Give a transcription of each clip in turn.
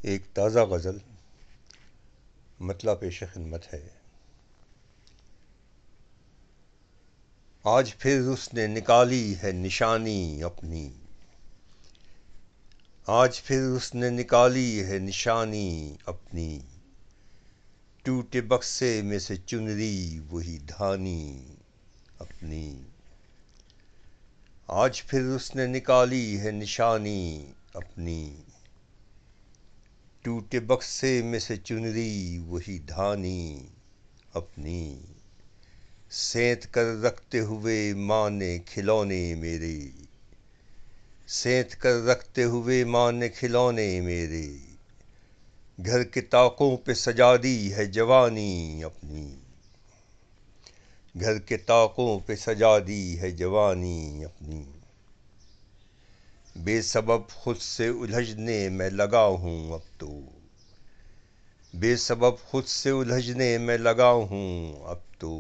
ایک تازہ غزل مطلع پیش خدمت ہے۔ آج پھر اس نے نکالی ہے نشانی اپنی، آج پھر اس نے نکالی ہے نشانی اپنی، ٹوٹے بکسے میں سے چنری وہی دھانی اپنی۔ آج پھر اس نے نکالی ہے نشانی اپنی، ٹوٹے بکسے میں سے چنری وہی دھانی اپنی۔ سینت کر رکھتے ہوئے ماں نے کھلونے میرے، سینت کر رکھتے ہوئے ماں نے کھلونے میرے، گھر کے طاقوں پہ سجا دی ہے جوانی اپنی، گھر کے طاقوں پہ سجا دی ہے جوانی اپنی۔ بے سبب خود سے الجھنے میں لگا ہوں اب تو، بے سبب خود سے الجھنے میں لگا ہوں اب تو،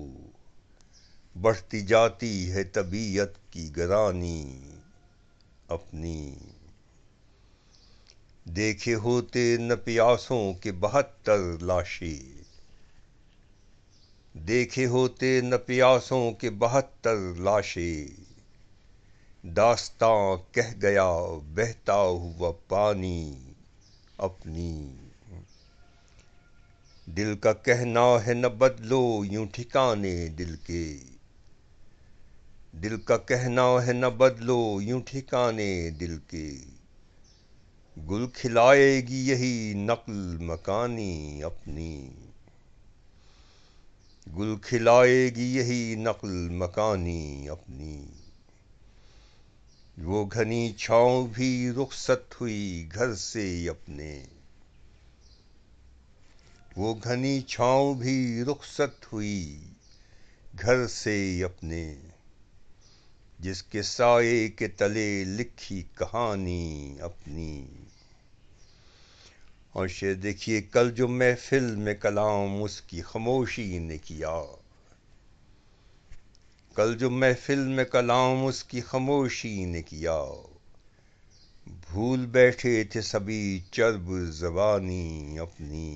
بڑھتی جاتی ہے طبیعت کی گرانی اپنی۔ دیکھے ہوتے نہ پیاسوں کے 72 لاشیں، دیکھے ہوتے نہ پیاسوں کے 72 لاشیں، داستاں کہہ گیا بہتا ہوا پانی اپنی۔ دل کا کہنا ہے نہ بدلو یوں ٹھکانے دل کے، دل کا کہنا ہے نہ بدلو یوں ٹھکانے دل کے، گل کھلائے گی یہی نقل مکانی اپنی، گل کھلائے گی یہی نقل مکانی اپنی۔ وہ گھنی چھاؤں بھی رخصت ہوئی گھر سے اپنے، وہ گھنی چھاؤں بھی رخصت ہوئی گھر سے اپنے، جس کے سائے کے تلے لکھی کہانی اپنی۔ اور شعر دیکھیے، کل جو محفل میں کلام اس کی خاموشی نے کیا، کل جو محفل میں کلام اس کی خاموشی نے کیا، بھول بیٹھے تھے سبھی چرب زبانی اپنی،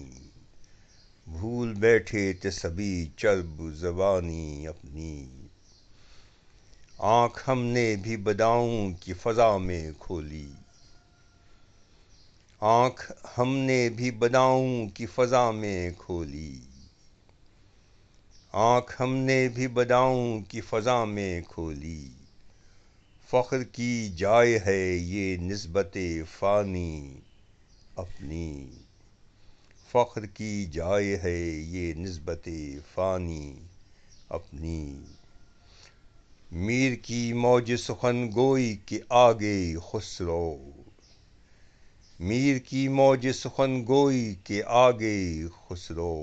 بھول بیٹھے تھے سبھی چرب زبانی اپنی۔ آنکھ ہم نے بھی بداؤں کی فضا میں کھولی، آنکھ ہم نے بھی بداؤں کی فضا میں کھولی، آنکھ ہم نے بھی بداؤں کی فضا میں کھولی۔ فخر کی جائے ہے یہ نسبت فانی اپنی، فخر کی جائے ہے یہ نسبت فانی اپنی۔ میر کی موج سخن گوئی کے آگے خسرو، میر کی موج سخن گوئی کے آگے خسرو،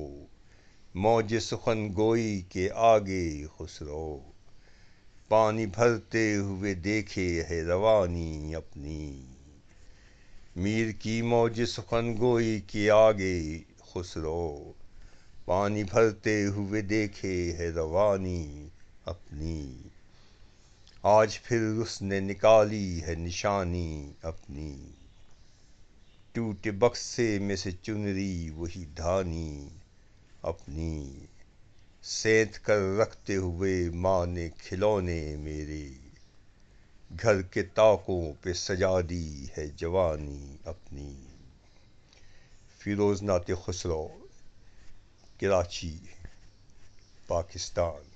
موج سخن گوئی کے آگے خسرو، پانی بھرتے ہوئے دیکھے ہے روانی اپنی۔ میر کی موج سخن گوئی کے آگے خسرو، پانی بھرتے ہوئے دیکھے ہے روانی اپنی۔ آج پھر اس نے نکالی ہے نشانی اپنی، ٹوٹے بکسے میں سے چنری وہی دھانی اپنی۔ سینت کر رکھتے ہوئے ماں نے کھلونے میرے، گھر کے طاقوں پہ سجا دی ہے جوانی اپنی۔ فیروز نعت خسرو، کراچی، پاکستان۔